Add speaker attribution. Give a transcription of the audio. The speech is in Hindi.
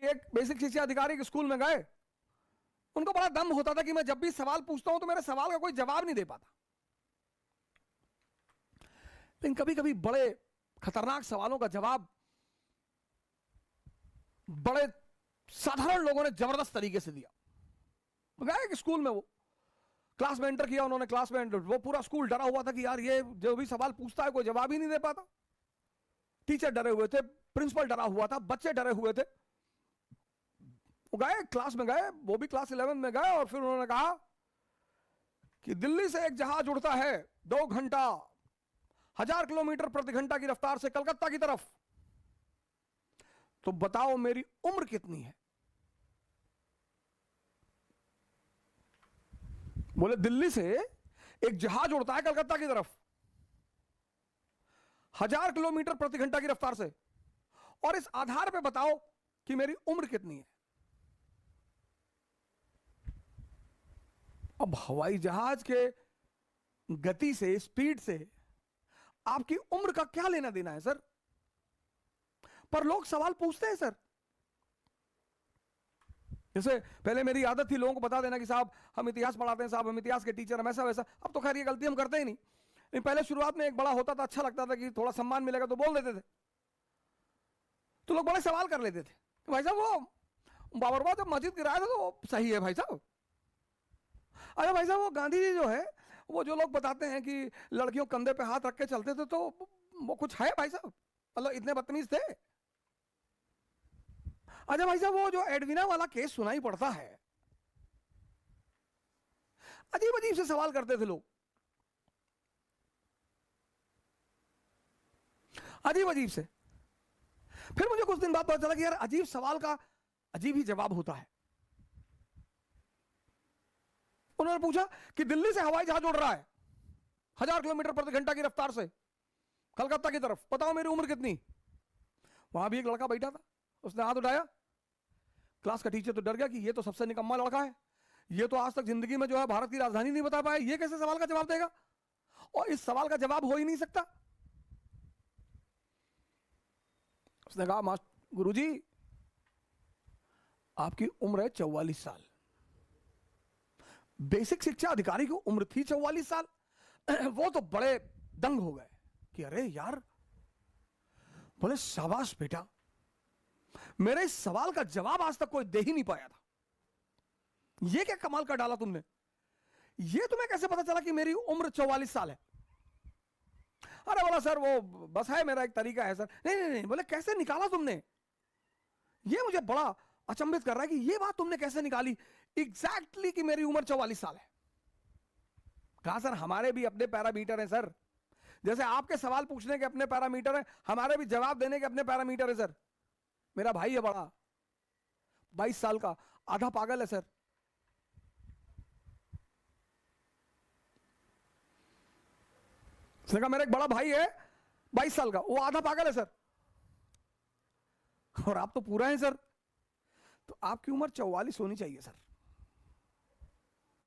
Speaker 1: एक बेसिक शिक्षा अधिकारी के स्कूल में गए, उनको बड़ा दम होता था कि मैं जब भी सवाल पूछता हूं तो मेरे सवाल का कोई जवाब नहीं दे पाता। लेकिन कभी कभी बड़े खतरनाक सवालों का जवाब बड़े साधारण लोगों ने जबरदस्त तरीके से दिया। गए कि स्कूल में, वो क्लास में एंटर किया उन्होंने, क्लास में वो पूरा स्कूल डरा हुआ था कि यार ये जो भी सवाल पूछता है कोई जवाब ही नहीं दे पाता। टीचर डरे हुए थे, प्रिंसिपल डरा हुआ था, बच्चे डरे हुए थे। वो गए क्लास में, गए वो भी क्लास 11 में गए, और फिर उन्होंने कहा कि दिल्ली से एक जहाज उड़ता है 2 घंटा 1000 किलोमीटर प्रति घंटा की रफ्तार से कलकत्ता की तरफ, तो बताओ मेरी उम्र कितनी है। बोले दिल्ली से एक जहाज उड़ता है कलकत्ता की तरफ 1000 किलोमीटर प्रति घंटा की रफ्तार से, और इस आधार पे बताओ कि मेरी उम्र कितनी है। अब हवाई जहाज के गति से, स्पीड से आपकी उम्र का क्या लेना देना है सर? पर लोग सवाल पूछते हैं सर। जैसे पहले मेरी आदत थी लोगों को बता देना कि साहब हम इतिहास पढ़ाते हैं, साहब हम इतिहास के टीचर हम, ऐसा वैसा। अब तो खैर ये गलती हम करते ही नहीं। पहले शुरुआत में एक बड़ा होता था, अच्छा लगता था कि थोड़ा सम्मान मिलेगा तो बोल देते थे, तो लोग बड़े सवाल कर लेते थे कि भाई साहब वो बाबरबाद जब मस्जिद गिराया था तो सही है भाई साहब। अरे भाई साहब वो गांधी जी जो है, वो जो लोग बताते हैं कि लड़कियों कंधे पे हाथ रख के चलते थे, तो वो कुछ है भाई साहब? मतलब इतने बदतमीज थे? अच्छा भाई साहब वो जो एडविना वाला केस सुनाई पड़ता है, अजीब अजीब से सवाल करते थे लोग, अजीब अजीब से। फिर मुझे कुछ दिन बाद पता चला कि यार अजीब सवाल का अजीब ही जवाब होता है। उन्होंने पूछा कि दिल्ली से हवाई जहाज उड़ रहा है 1000 किलोमीटर प्रति घंटा की रफ्तार से कलकत्ता की तरफ, बताओ मेरी उम्र कितनी। वहां भी एक लड़का बैठा था, उसने हाथ उठाया। क्लास का टीचर तो डर गया कि ये तो सबसे निकम्मा लड़का है, ये तो आज तक जिंदगी में जो है भारत की राजधानी नहीं बता पाया, ये कैसे सवाल का जवाब देगा, और इस सवाल का जवाब हो ही नहीं सकता। उसने कहा मास्टर गुरुजी आपकी उम्र है 44 साल। बेसिक शिक्षा अधिकारी की उम्र थी 44 साल। वो तो बड़े दंग हो गए कि अरे यार, बोले शाबाश बेटा, मेरे इस सवाल का जवाब आज तक कोई दे ही नहीं पाया था, ये क्या कमाल का डाला तुमने, ये तुम्हें कैसे पता चला कि मेरी उम्र 44 साल है। अरे बोला सर वो बस है, मेरा एक तरीका है सर। नहीं नहीं नहीं, बोले कैसे निकाला तुमने, ये मुझे बड़ा अचंभित कर रहा है कि ये बात तुमने कैसे निकाली एग्जैक्टली कि मेरी उम्र 44 साल है। कहा सर हमारे भी अपने पैरामीटर हैं सर, जैसे आपके सवाल पूछने के अपने पैरामीटर हैं, हमारे भी जवाब देने के अपने पैरामीटर है सर। मेरा भाई है बड़ा, 22 साल का, आधा पागल है सर। उसने कहा मेरा एक बड़ा भाई है 22 साल का, वो आधा पागल है सर, और आप तो पूरा है सर, तो आपकी उम्र 44 होनी चाहिए सर।